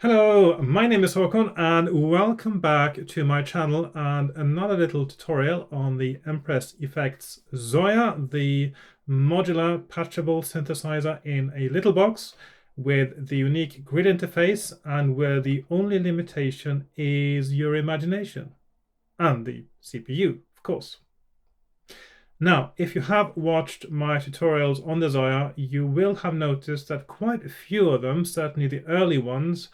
Hello, my name is Hakon and welcome back to my channel and another little tutorial on the Empress Effects Zoia, the modular patchable synthesizer in a little box with the unique grid interface and where the only limitation is your imagination and the CPU, of course. Now, if you have watched my tutorials on the Zoia, you will have noticed that quite a few of them, certainly the early ones,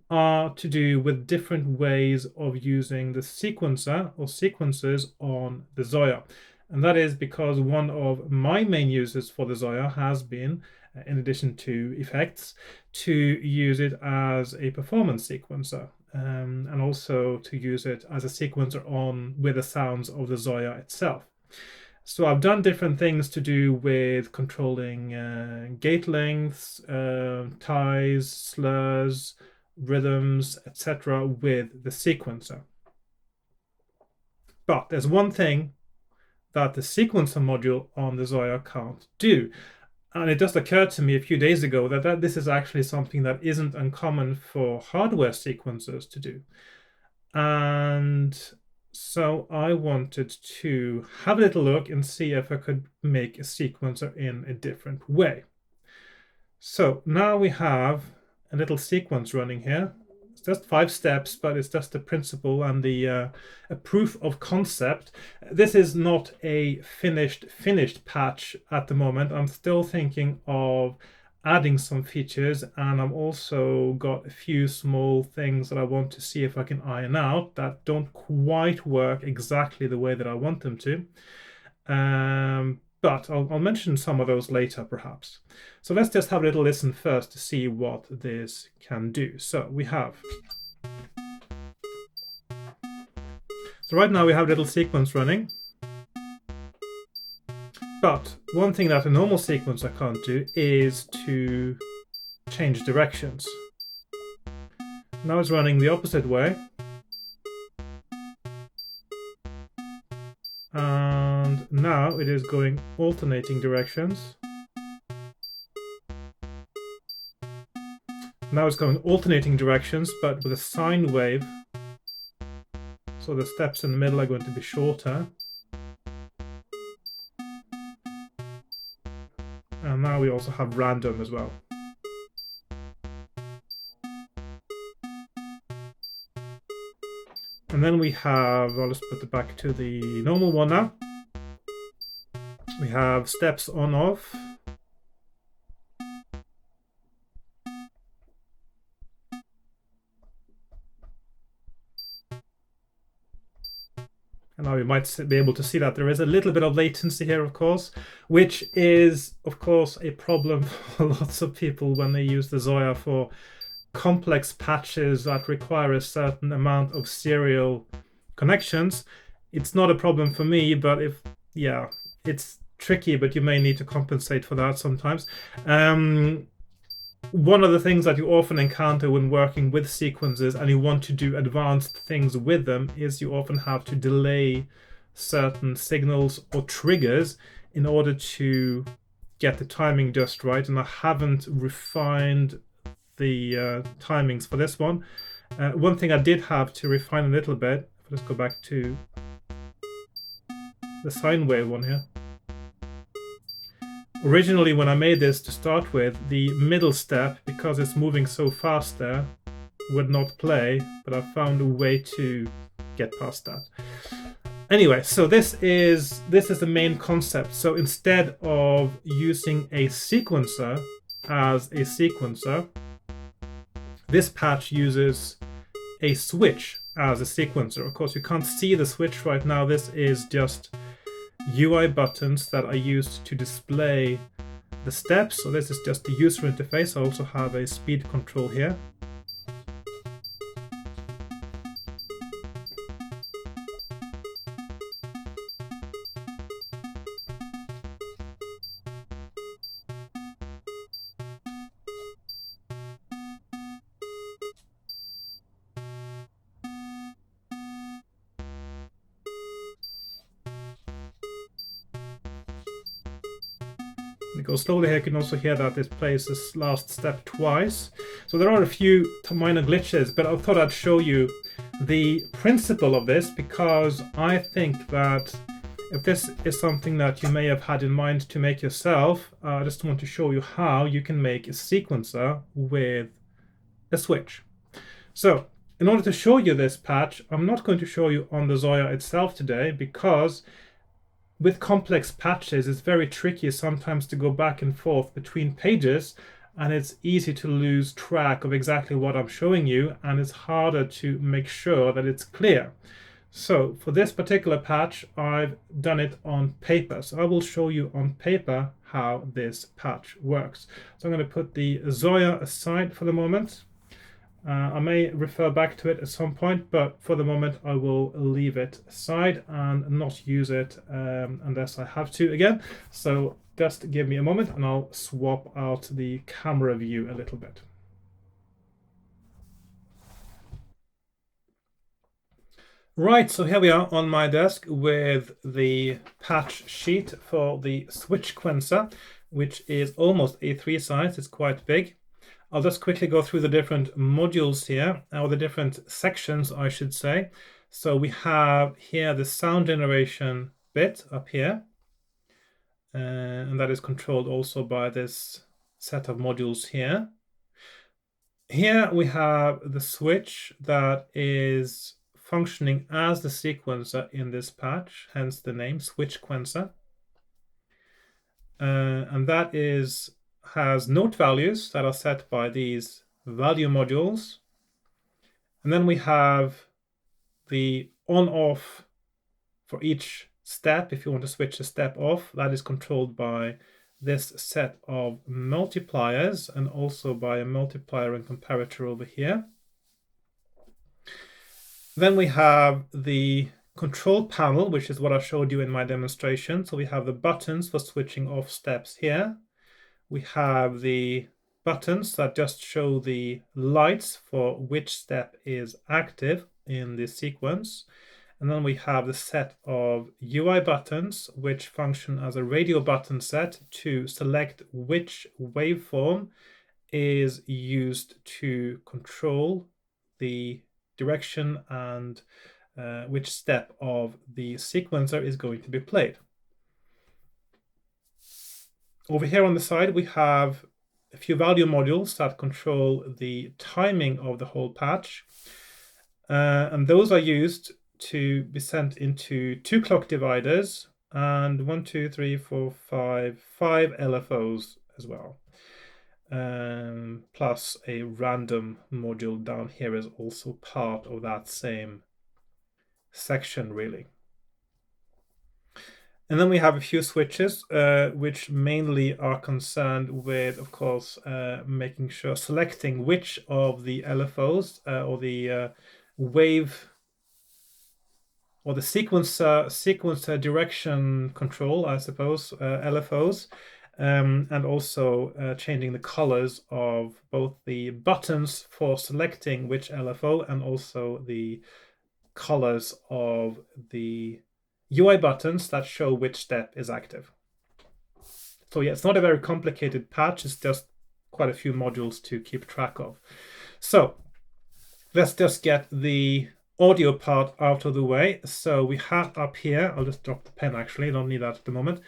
are to do with different ways of using the sequencer or sequences on the Zoia. And that is because one of my main uses for the Zoia has been, in addition to effects, to use it as a performance sequencer. And also to use it as a sequencer on with the sounds of the Zoia itself. So I've done different things to do with controlling gate lengths, ties, slurs, rhythms, etc. with the sequencer. But there's one thing that the sequencer module on the Zoia can't do. And it just occurred to me a few days ago that this is actually something that isn't uncommon for hardware sequencers to do. And so I wanted to have a little look and see if I could make a sequencer in a different way. So now we have a little sequence running here. It's just 5 steps, but it's just the principle and the a proof of concept. This is not a finished patch at the moment. I'm still thinking of adding some features, and I'm also got a few small things that I want to see if I can iron out that don't quite work exactly the way that I want them to. But I'll mention some of those later, perhaps. So let's just have a little listen first to see what this can do. So we have. So right now we have a little sequence running. But one thing that a normal sequencer can't do is to change directions. Now it's running the opposite way. And now it is going alternating directions. Now it's going alternating directions, but with a sine wave. So the steps in the middle are going to be shorter. And now we also have random as well. And then we have, I'll just put it back to the normal one now. We have steps on off. And now we might be able to see that there is a little bit of latency here, of course, which is, of course, a problem for lots of people when they use the Zoia for complex patches that require a certain amount of serial connections. It's not a problem for me, but it's tricky, but you may need to compensate for that sometimes. One of the things that you often encounter when working with sequences and you want to do advanced things with them is you often have to delay certain signals or triggers in order to get the timing just right. And I haven't refined the timings for this one. One thing I did have to refine a little bit, let's go back to the sine wave one here. Originally, when I made this to start with, the middle step, because it's moving so fast there, would not play, but I found a way to get past that. Anyway, so this is the main concept. So instead of using a sequencer as a sequencer, this patch uses a switch as a sequencer. Of course, you can't see the switch right now. This is just UI buttons that are used to display the steps. So this is just the user interface. I also have a speed control here. it goes slowly here, you can also hear that this plays this last step twice. So there are a few minor glitches, but I thought I'd show you the principle of this, because I think that if this is something that you may have had in mind to make yourself, I just want to show you how you can make a sequencer with a switch. So in order to show you this patch, I'm not going to show you on the Zoia itself today, because with complex patches, it's very tricky sometimes to go back and forth between pages, and it's easy to lose track of exactly what I'm showing you, and it's harder to make sure that it's clear. So for this particular patch, I've done it on paper. So I will show you on paper how this patch works. So I'm going to put the Zoia aside for the moment. I may refer back to it at some point, but for the moment I will leave it aside and not use it unless I have to again. So just give me a moment and I'll swap out the camera view a little bit. Right, so here we are on my desk with the patch sheet for the switch sequencer, which is almost A3 size. It's quite big. I'll just quickly go through the different modules here, or the different sections, I should say. So we have here the sound generation bit up here, and that is controlled also by this set of modules here. Here we have the switch that is functioning as the sequencer in this patch, hence the name switch sequencer. And that has note values that are set by these value modules. And then we have the on-off for each step. If you want to switch a step off, that is controlled by this set of multipliers, and also by a multiplier and comparator over here. Then we have the control panel, which is what I showed you in my demonstration. So we have the buttons for switching off steps here. We have the buttons that just show the lights for which step is active in this sequence. And then we have the set of UI buttons, which function as a radio button set to select which waveform is used to control the direction and which step of the sequencer is going to be played. Over here on the side, we have a few value modules that control the timing of the whole patch. And those are used to be sent into 2 clock dividers and 1, 2, 3, 4, 5 LFOs as well. Plus a random module down here is also part of that same section, really. And then we have a few switches, which mainly are concerned with, of course, making sure, selecting which of the LFOs or the wave or the sequencer direction control, I suppose, LFOs, and also changing the colors of both the buttons for selecting which LFO and also the colors of the UI buttons that show which step is active. So yeah, it's not a very complicated patch, it's just quite a few modules to keep track of. So let's just get the audio part out of the way. So we have up here, I'll just drop the pen actually, I don't need that at the moment.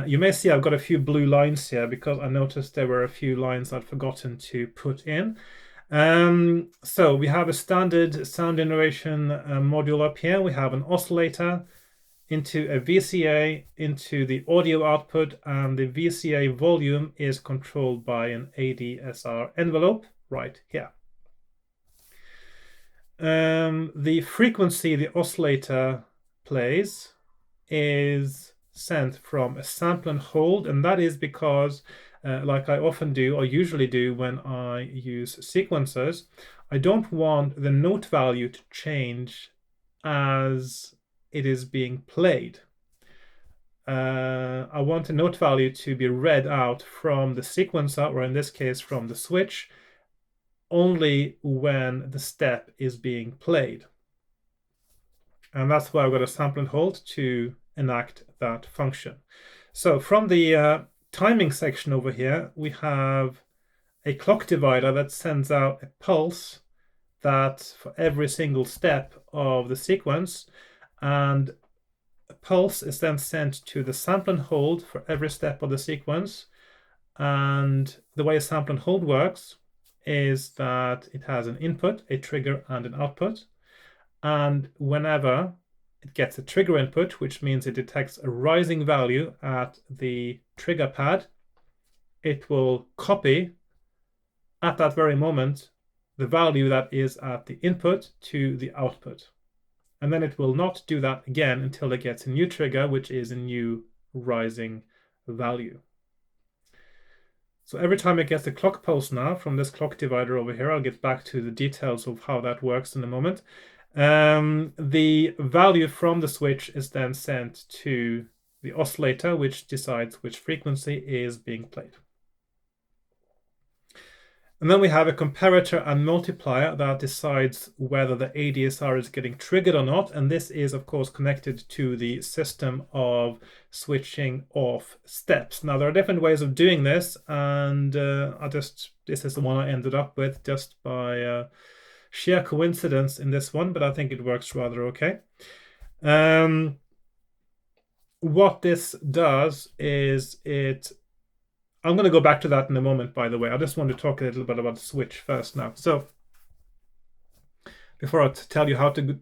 You may see I've got a few blue lines here because I noticed there were a few lines I'd forgotten to put in. So we have a standard sound generation module up here. We have an oscillator into a VCA, into the audio output, and the VCA volume is controlled by an ADSR envelope right here. The frequency the oscillator plays is sent from a sample and hold, and that is because like I often do, or usually do when I use sequencers, I don't want the note value to change as it is being played. I want the note value to be read out from the sequencer, or in this case from the switch, only when the step is being played. And that's why I've got a sample and hold to enact that function. So from the timing section over here, we have a clock divider that sends out a pulse that for every single step of the sequence, and a pulse is then sent to the sample and hold for every step of the sequence. And the way a sample and hold works is that it has an input, a trigger, and an output. And whenever it gets a trigger input, which means it detects a rising value at the trigger pad, it will copy at that very moment the value that is at the input to the output. And then it will not do that again until it gets a new trigger, which is a new rising value. So every time it gets a clock pulse now from this clock divider over here, I'll get back to the details of how that works in a moment. The value from the switch is then sent to the oscillator, which decides which frequency is being played. And then we have a comparator and multiplier that decides whether the ADSR is getting triggered or not. And this is, of course, connected to the system of switching off steps. Now, there are different ways of doing this, and this is the one I ended up with just by sheer coincidence in this one, but I think it works rather okay. What this does is I'm going to go back to that in a moment, by the way. I just want to talk a little bit about the switch first now. So before I tell you how to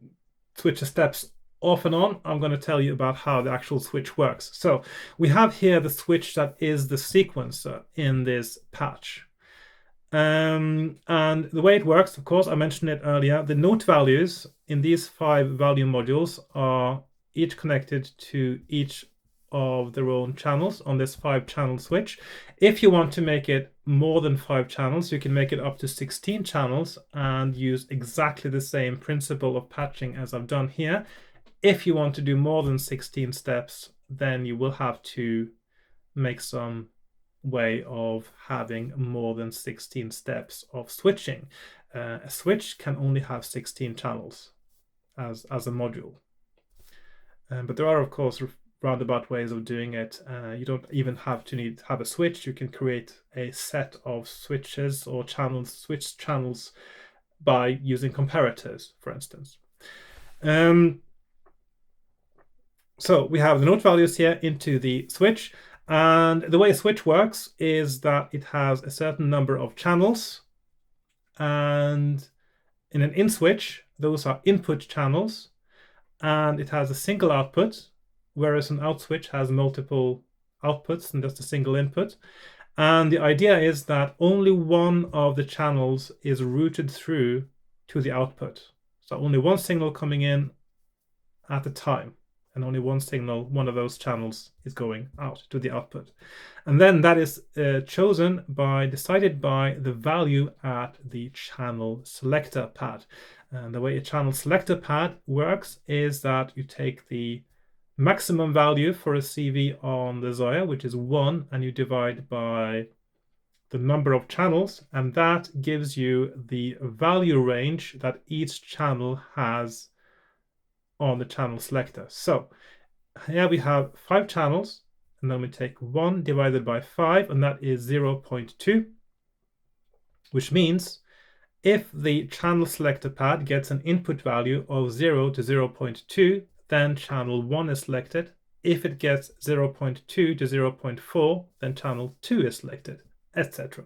switch the steps off and on, I'm going to tell you about how the actual switch works. So we have here the switch that is the sequencer in this patch. And the way it works, of course, I mentioned it earlier, the note values in these 5 value modules are each connected to each of their own channels on this 5-channel switch. If you want to make it more than 5 channels, you can make it up to 16 channels and use exactly the same principle of patching as I've done here. If you want to do more than 16 steps, then you will have to make some way of having more than 16 steps of switching. A switch can only have 16 channels as a module. But there are, of course, roundabout ways of doing it. You don't even have to have a switch. You can create a set of switches or channels, switch channels, by using comparators, for instance. So we have the note values here into the switch. And the way a switch works is that it has a certain number of channels. And in an in switch, those are input channels. And it has a single output, whereas an out switch has multiple outputs and just a single input. And the idea is that only one of the channels is routed through to the output. So only one signal coming in at a time, and only one signal, one of those channels, is going out to the output. And then that is decided by the value at the channel selector pad. And the way a channel selector pad works is that you take the maximum value for a CV on the Zoia, which is 1, and you divide by the number of channels, and that gives you the value range that each channel has on the channel selector. So here we have 5 channels, and then we take 1 divided by 5, and that is 0.2, which means if the channel selector pad gets an input value of 0 to 0.2, then channel 1 is selected. If it gets 0.2 to 0.4, then channel 2 is selected, etc.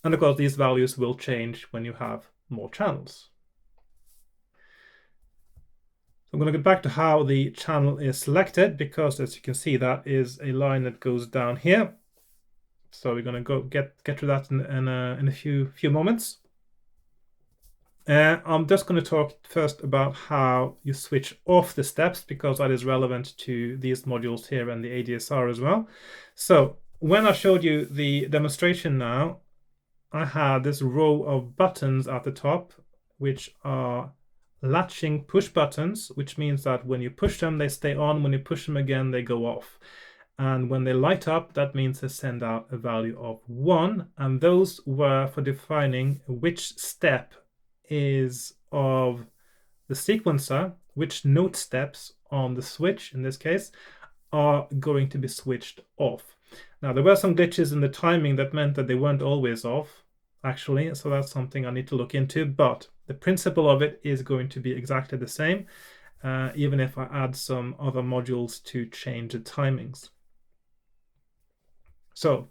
And of course, these values will change when you have more channels. I'm going to get back to how the channel is selected, because as you can see, that is a line that goes down here. So we're going to go get to that in a few moments. I'm just going to talk first about how you switch off the steps, because that is relevant to these modules here and the ADSR as well. So when I showed you the demonstration now, I had this row of buttons at the top, which are latching push buttons, which means that when you push them, they stay on. When you push them again, they go off. And when they light up, that means they send out a value of 1. And those were for defining which step is of the sequencer, which note steps on the switch in this case are going to be switched off. Now, there were some glitches in the timing that meant that they weren't always off, actually, so that's something I need to look into, but the principle of it is going to be exactly the same, even if I add some other modules to change the timings. So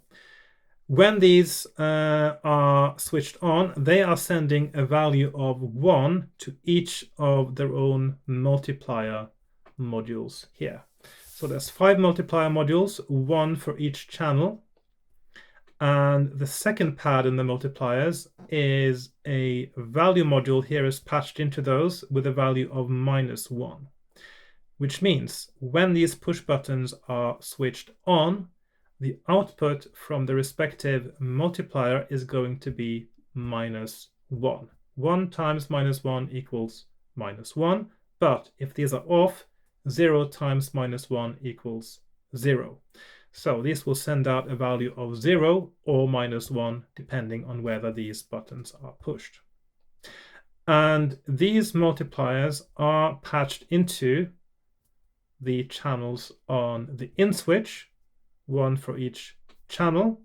when these are switched on, they are sending a value of 1 to each of their own multiplier modules here. So there's 5 multiplier modules, 1 for each channel. And the second pad in the multipliers is a value module here is patched into those with a value of -1, which means when these push buttons are switched on, the output from the respective multiplier is going to be -1. 1 times -1 equals -1, but if these are off, 0 times -1 equals 0. So this will send out a value of 0 or -1, depending on whether these buttons are pushed. And these multipliers are patched into the channels on the in switch, 1 for each channel.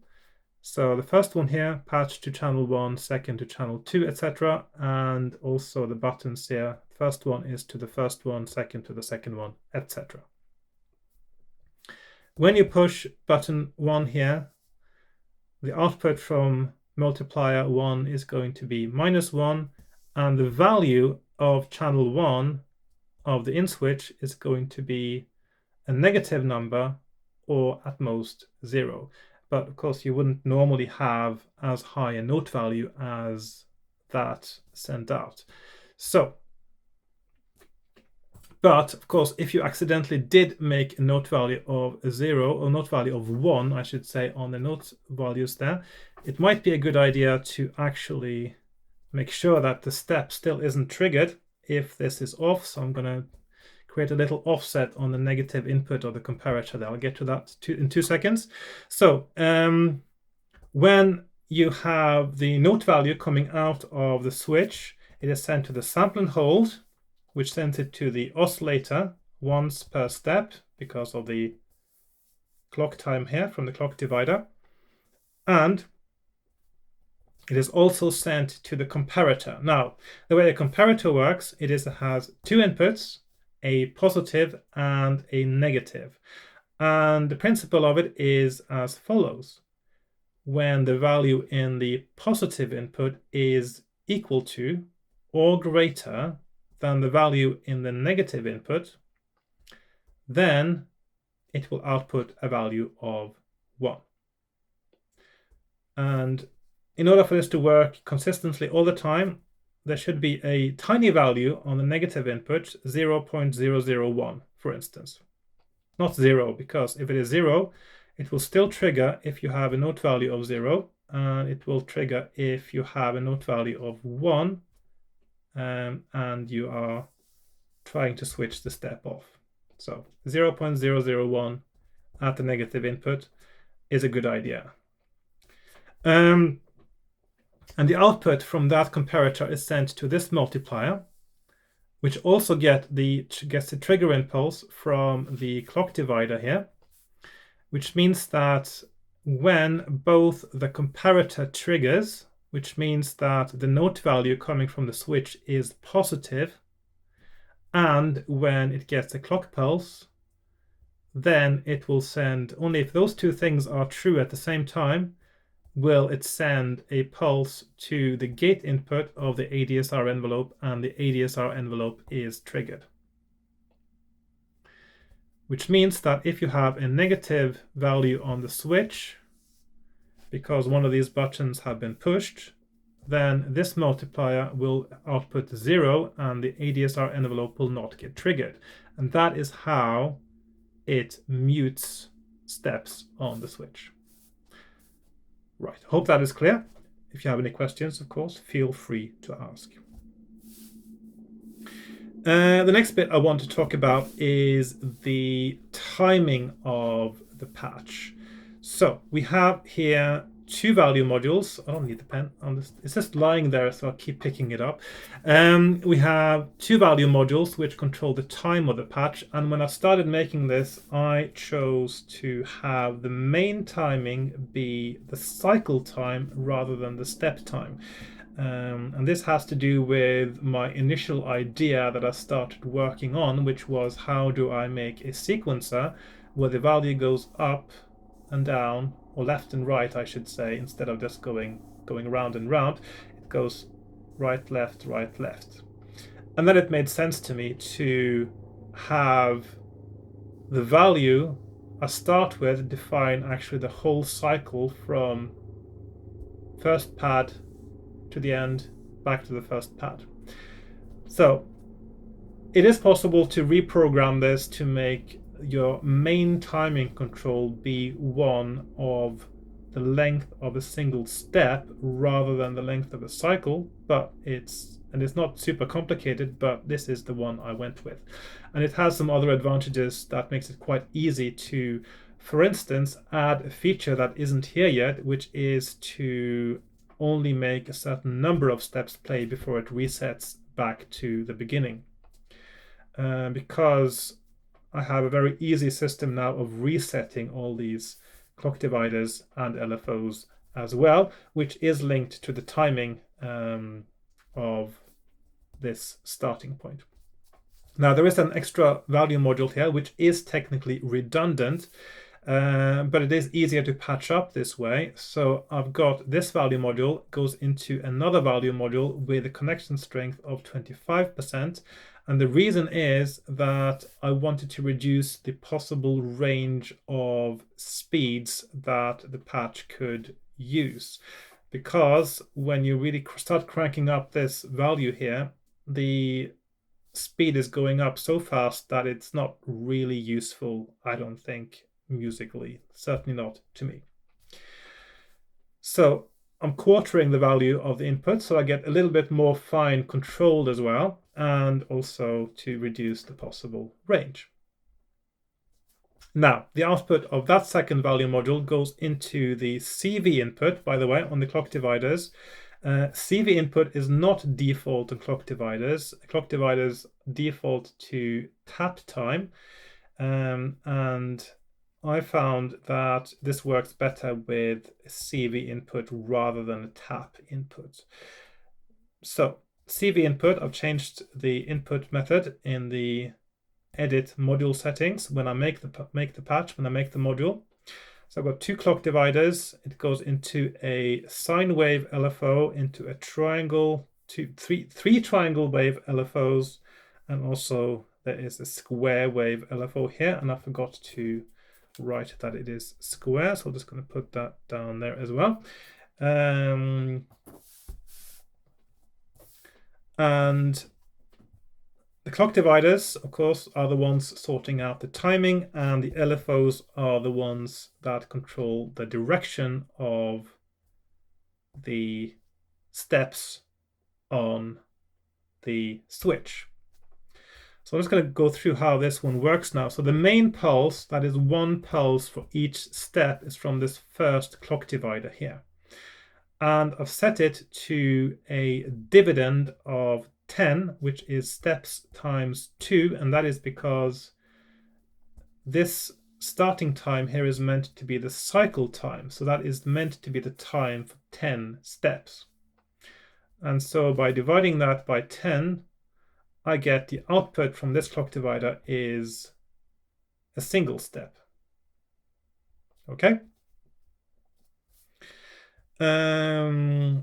So the first one here patched to channel 1, second to channel 2, etc. And also the buttons here, first one is to the first one, second to the second one, etc. When you push button 1 here, the output from multiplier 1 is going to be -1, and the value of channel 1 of the in switch is going to be a negative number, or at most 0. But of course, you wouldn't normally have as high a note value as that sent out. So, but of course, if you accidentally did make a note value of 0, or note value of 1, I should say, on the note values there, it might be a good idea to actually make sure that the step still isn't triggered if this is off. So I'm going to create a little offset on the negative input of the comparator there. I'll get to that in 2 seconds. So when you have the note value coming out of the switch, it is sent to the sample and hold, which sends it to the oscillator once per step because of the clock time here from the clock divider. And it is also sent to the comparator. Now, the way a comparator works, it has 2 inputs, a positive and a negative. And the principle of it is as follows. When the value in the positive input is equal to or greater than the value in the negative input, then it will output a value of 1. And in order for this to work consistently all the time, there should be a tiny value on the negative input, 0.001, for instance. Not 0, because if it is 0, it will still trigger if you have a note value of 0, and it will trigger if you have a note value of 1, and you are trying to switch the step off. So 0.001 at the negative input is a good idea. And the output from that comparator is sent to this multiplier, which also gets the trigger impulse from the clock divider here, which means that when both the comparator triggers, which means that the note value coming from the switch is positive, and when it gets a clock pulse, then it will send, only if those two things are true at the same time, will it send a pulse to the gate input of the ADSR envelope, and the ADSR envelope is triggered. Which means that if you have a negative value on the switch, because one of these buttons have been pushed, then this multiplier will output 0 and the ADSR envelope will not get triggered. And that is how it mutes steps on the switch. Right, hope that is clear. If you have any questions, of course, feel free to ask. The next bit I want to talk about is the timing of the patch. So we have here two value modules. I don't need the pen on this. It's just lying there, so I'll keep picking it up. We have two value modules which control the time of the patch. And when I started making this, I chose to have the main timing be the cycle time rather than the step time. And this has to do with my initial idea that I started working on, which was how do I make a sequencer where the value goes up and down, or left and right, I should say, instead of just going round and round. It goes right, left, right, left. And then it made sense to me to have the value I start with define actually the whole cycle from first pad to the end, back to the first pad. So it is possible to reprogram this to make your main timing control be one of the length of a single step rather than the length of a cycle, but it's not super complicated, but this is the one I went with. And it has some other advantages that makes it quite easy to, for instance, add a feature that isn't here yet, which is to only make a certain number of steps play before it resets back to the beginning. Because I have a very easy system now of resetting all these clock dividers and LFOs as well, which is linked to the timing of this starting point. Now there is an extra value module here, which is technically redundant, but it is easier to patch up this way. So I've got this value module goes into another value module with a connection strength of 25%. And the reason is that I wanted to reduce the possible range of speeds that the patch could use. Because when you really start cranking up this value here, the speed is going up so fast that it's not really useful, I don't think, musically. Certainly not to me. So I'm quartering the value of the input, so I get a little bit more fine controlled as well, and also to reduce the possible range. Now, the output of that second value module goes into the CV input, by the way, on the clock dividers. CV input is not default on clock dividers. Clock dividers default to tap time, and I found that this works better with CV input rather than a tap input. So CV input, I've changed the input method in the edit module settings when I make the patch, when I make the module. So I've got two clock dividers. It goes into a sine wave LFO, into a triangle, three triangle wave LFOs, and also there is a square wave LFO here, and I forgot to write that it is square, so I'm just going to put that down there as well. And the clock dividers, of course, are the ones sorting out the timing, and the LFOs are the ones that control the direction of the steps on the switch. So I'm just going to go through how this one works now. So the main pulse, that is one pulse for each step, is from this first clock divider here. And I've set it to a dividend of 10, which is steps times 2. And that is because this starting time here is meant to be the cycle time. So that is meant to be the time for 10 steps. And so by dividing that by 10, I get the output from this clock divider is a single step. Okay. The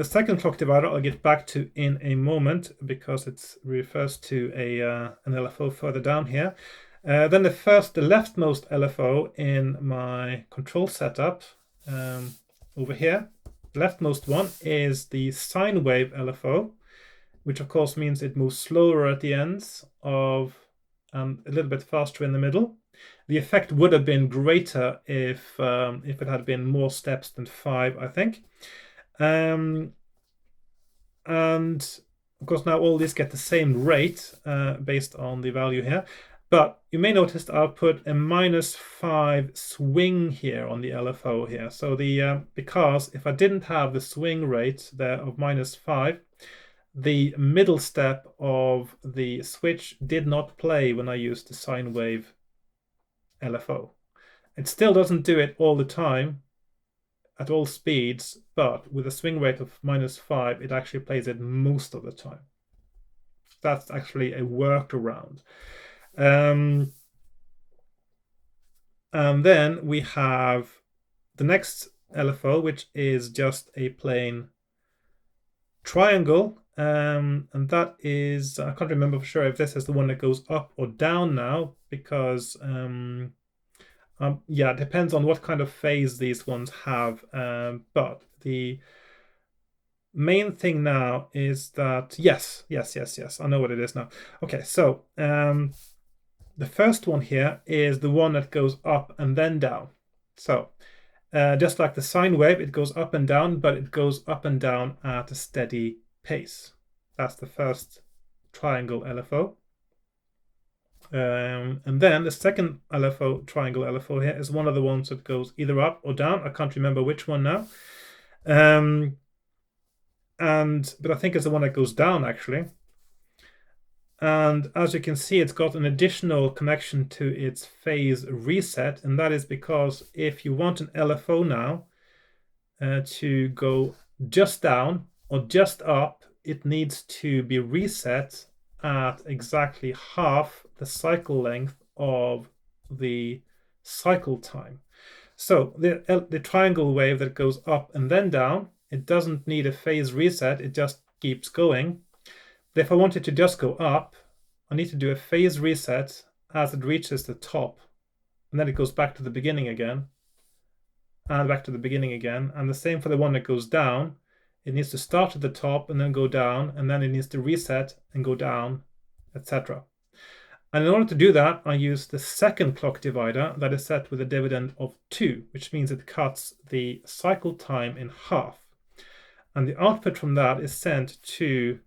second clock divider I'll get back to in a moment because it refers to an LFO further down here. Then the leftmost LFO in my control setup over here, the leftmost one is the sine wave LFO, which of course means it moves slower at the ends of a little bit faster in the middle. The effect would have been greater if it had been more steps than 5, I think. And of course now all these get the same rate based on the value here. But you may notice that I'll put a -5 swing here on the LFO here. So because if I didn't have the swing rate there of -5, the middle step of the switch did not play when I used the sine wave LFO. It still doesn't do it all the time at all speeds, but with a swing rate of -5, it actually plays it most of the time. That's actually a workaround. And then we have the next LFO, which is just a plain triangle. And that is, I can't remember for sure if this is the one that goes up or down now, because yeah, it depends on what kind of phase these ones have. But the main thing now is that, yes, I know what it is now. Okay, so the first one here is the one that goes up and then down. So just like the sine wave, it goes up and down, but it goes up and down at a steady pace. That's the first triangle LFO. And then the second LFO, triangle LFO here, is one of the ones that goes either up or down. I can't remember which one now. But I think it's the one that goes down, actually. And as you can see, it's got an additional connection to its phase reset, and that is because if you want an LFO now to go just down or just up, it needs to be reset at exactly half the cycle length of the cycle time. So the triangle wave that goes up and then down, it doesn't need a phase reset, it just keeps going. But if I want it to just go up, I need to do a phase reset as it reaches the top, and then it goes back to the beginning again, and back to the beginning again. And the same for the one that goes down. It needs to start at the top and then go down, and then it needs to reset and go down, etc. And in order to do that, I use the second clock divider that is set with a dividend of 2, which means it cuts the cycle time in half. And the output from that is sent to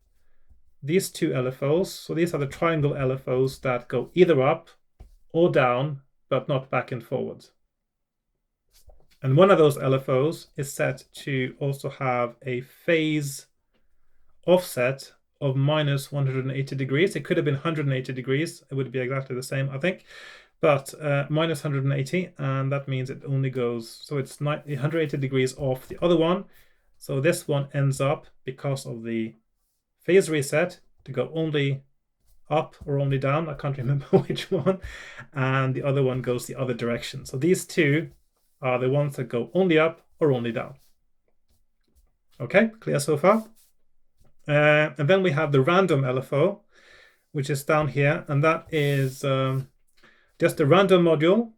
these two LFOs. So these are the triangle LFOs that go either up or down, but not back and forwards. And one of those LFOs is set to also have a phase offset of -180 degrees. It could have been 180 degrees. It would be exactly the same, I think, but -180, and that means it only goes, so it's 180 degrees off the other one. So this one ends up, because of the phase reset, to go only up or only down. I can't remember which one. And the other one goes the other direction. So these two are the ones that go only up or only down. Okay, clear so far? And then we have the random LFO, which is down here. And that is just a random module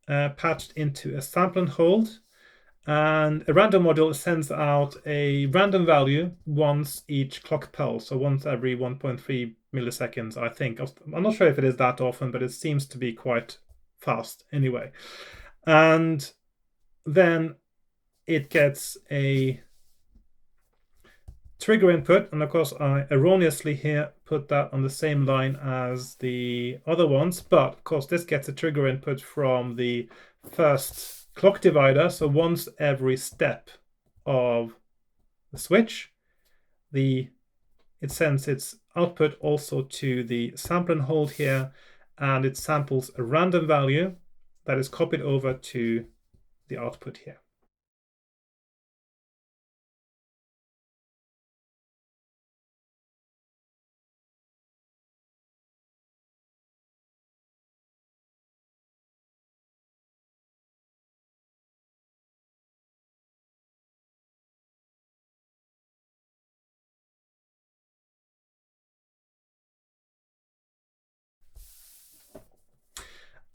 patched into a sample and hold. And a random module sends out a random value once each clock pulse, so once every 1.3 milliseconds, I think. I'm not sure if it is that often, but it seems to be quite fast anyway. And then it gets a trigger input, and of course I erroneously here put that on the same line as the other ones, but of course this gets a trigger input from the first clock divider. So once every step of the switch, it sends its output also to the sample and hold here, and it samples a random value that is copied over to the output here.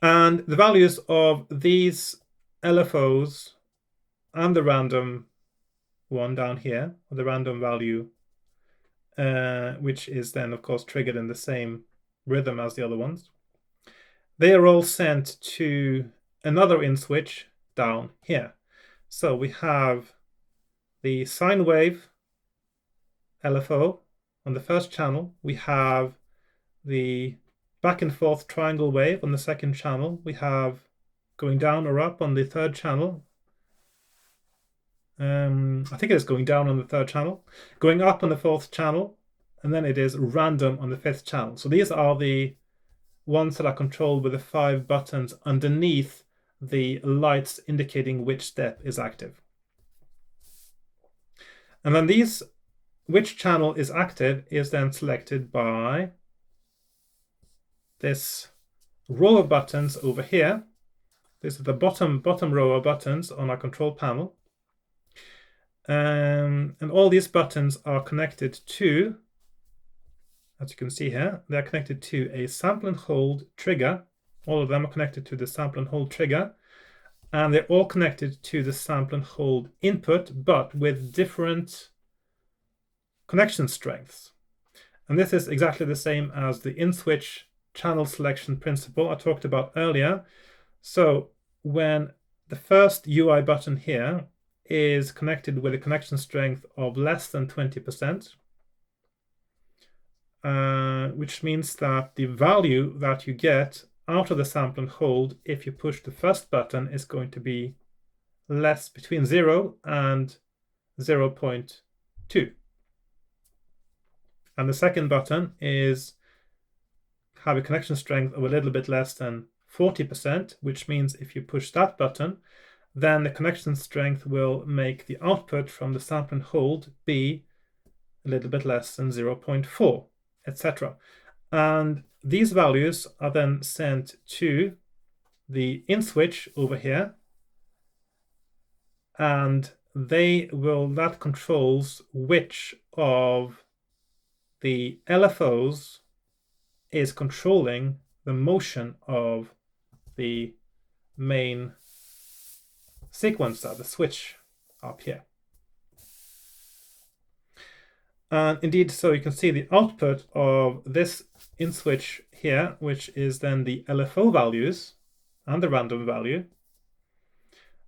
And the values of these LFOs and the random one down here, or the random value, which is then, of course, triggered in the same rhythm as the other ones, they are all sent to another in switch down here. So we have the sine wave LFO on the first channel. We have the back and forth triangle wave on the second channel. We have going down or up on the third channel. I think it is going down on the third channel, going up on the fourth channel, and then it is random on the fifth channel. So these are the ones that are controlled with the 5 buttons underneath the lights indicating which step is active. And then which channel is active is then selected by this row of buttons over here. This is the bottom row of buttons on our control panel. And all these buttons are connected to, as you can see here, they're connected to a sample and hold trigger. All of them are connected to the sample and hold trigger. And they're all connected to the sample and hold input, but with different connection strengths. And this is exactly the same as the in-switch channel selection principle I talked about earlier. So when the first UI button here is connected with a connection strength of less than 20%, which means that the value that you get out of the sample and hold if you push the first button is going to be less, between 0 and 0.2. And the second button have a connection strength of a little bit less than 40%, which means if you push that button, then the connection strength will make the output from the sample and hold be a little bit less than 0.4, etc. And these values are then sent to the in-switch over here, and that controls which of the LFOs is controlling the motion of the main sequencer, the switch up here. And indeed, so you can see the output of this in-switch here, which is then the LFO values and the random value.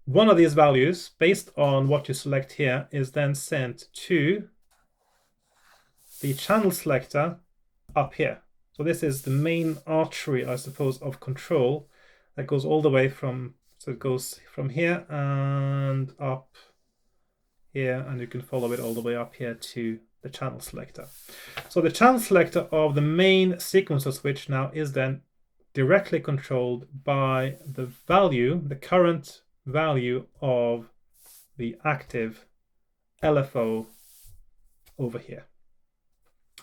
One of these values, based on what you select here, is then sent to the channel selector up here. So this is the main artery, I suppose, of control that goes all the way from, so it goes from here and up here, and you can follow it all the way up here to the channel selector. So the channel selector of the main sequencer switch now is then directly controlled by the value, the current value of the active LFO over here.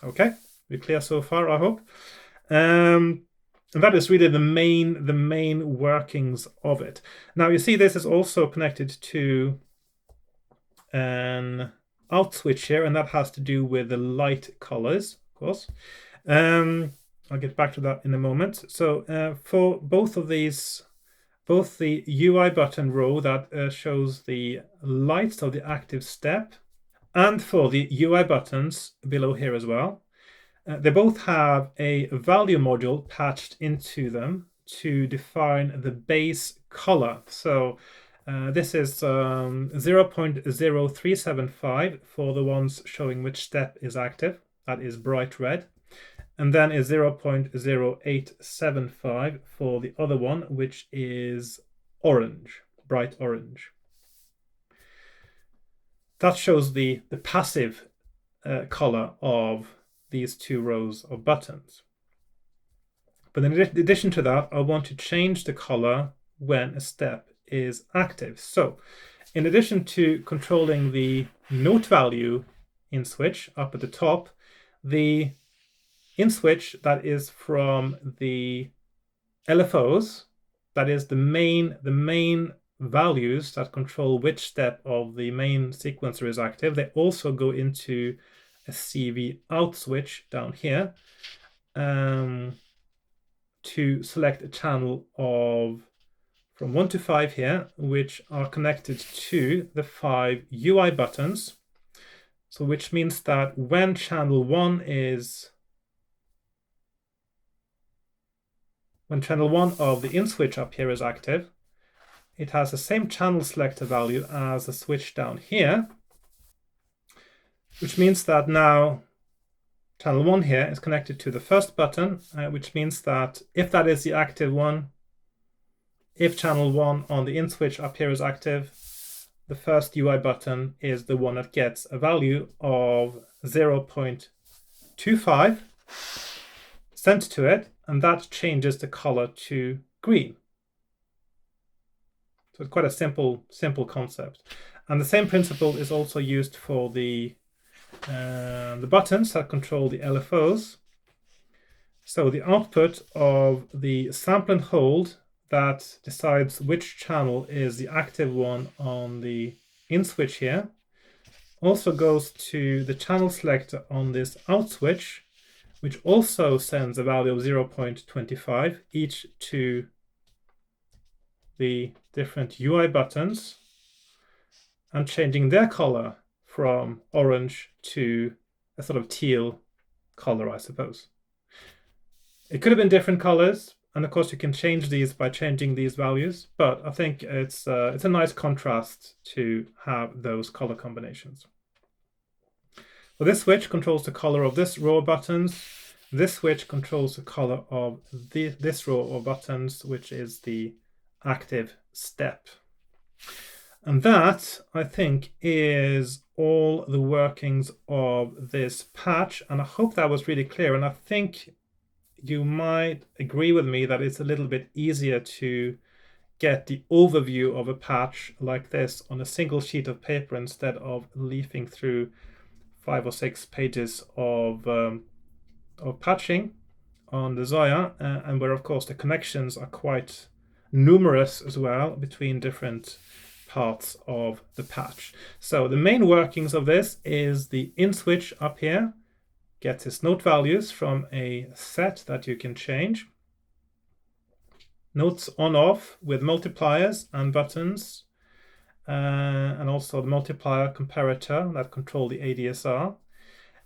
Okay, we're clear so far, I hope. And that is really the main workings of it. Now you see this is also connected to an out switch here, and that has to do with the light colors, of course. I'll get back to that in a moment. So for both of these, both the UI button row that shows the lights of the active step, and for the UI buttons below here as well, they both have a value module patched into them to define the base color. So this is 0.0375 for the ones showing which step is active. That is bright red. And then is 0.0875 for the other one, which is orange, bright orange. That shows the passive color of these two rows of buttons. But in addition to that, I want to change the color when a step is active. So in addition to controlling the note value in switch up at the top, the in switch that is from the LFOs, that is the main values that control which step of the main sequencer is active, they also go into a CV out switch down here to select a channel of from 1 to 5 here, which are connected to the 5 UI buttons. So which means that when channel 1 of the in switch up here is active, it has the same channel selector value as the switch down here, which means that now channel 1 here is connected to the first button, which means that if that is the active one, if channel 1 on the in switch up here is active, the first UI button is the one that gets a value of 0.25 sent to it, and that changes the color to green. So it's quite a simple concept. And the same principle is also used for the buttons that control the LFOs. So the output of the sample and hold that decides which channel is the active one on the in switch here also goes to the channel selector on this out switch, which also sends a value of 0.25 each to the different UI buttons and changing their color from orange to a sort of teal color, I suppose. It could have been different colors, and of course you can change these by changing these values, but I think it's a nice contrast to have those color combinations. So this switch controls the color of this row of buttons. This switch controls the color of this row of buttons, which is the active step. And that, I think, is all the workings of this patch. And I hope that was really clear. And I think you might agree with me that it's a little bit easier to get the overview of a patch like this on a single sheet of paper instead of leafing through 5 or 6 pages of patching on the Zoia, and where, of course, the connections are quite numerous as well between different parts of the patch. So the main workings of this is the in switch up here gets its note values from a set that you can change. Notes on off with multipliers and buttons, and also the multiplier comparator that control the ADSR.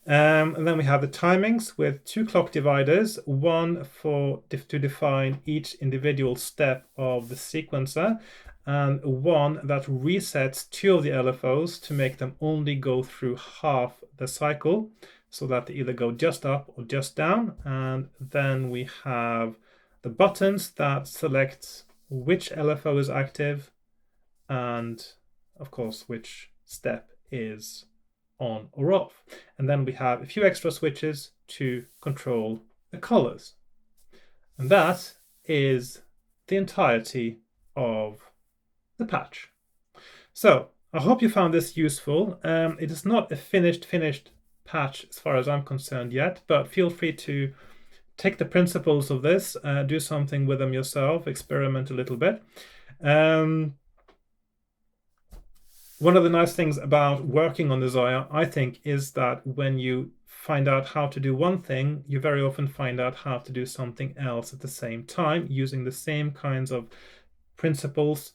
And then we have the timings with 2 clock dividers, one to define each individual step of the sequencer, and one that resets 2 of the LFOs to make them only go through half the cycle, so that they either go just up or just down. And then we have the buttons that select which LFO is active and, of course, which step is on or off. And then we have a few extra switches to control the colors. And that is the entirety of the patch. So I hope you found this useful. It is not a finished patch as far as I'm concerned yet, but feel free to take the principles of this, do something with them yourself, experiment a little bit. One of the nice things about working on the Zoia, I think, is that when you find out how to do one thing, you very often find out how to do something else at the same time, using the same kinds of principles,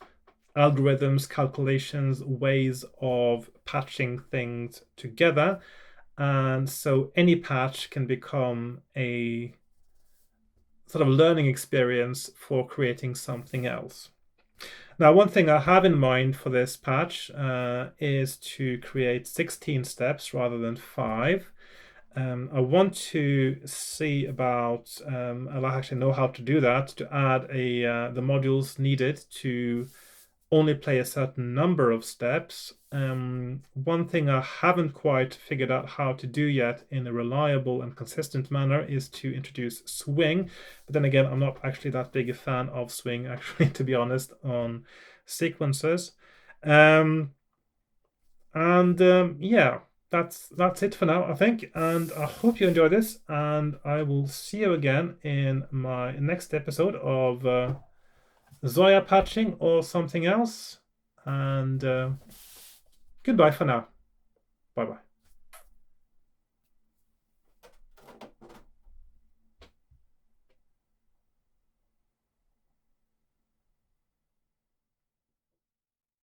algorithms, calculations, ways of patching things together. And so any patch can become a sort of learning experience for creating something else. Now, one thing I have in mind for this patch is to create 16 steps rather than 5. I want to see about, I'll actually know how to do that, to add the modules needed to only play a certain number of steps. One thing I haven't quite figured out how to do yet in a reliable and consistent manner is to introduce swing. But then again, I'm not actually that big a fan of swing, actually, to be honest, on sequences. Yeah, that's it for now, I think. And I hope you enjoy this, and I will see you again in my next episode of Zoia patching or something else. And goodbye for now. Bye bye.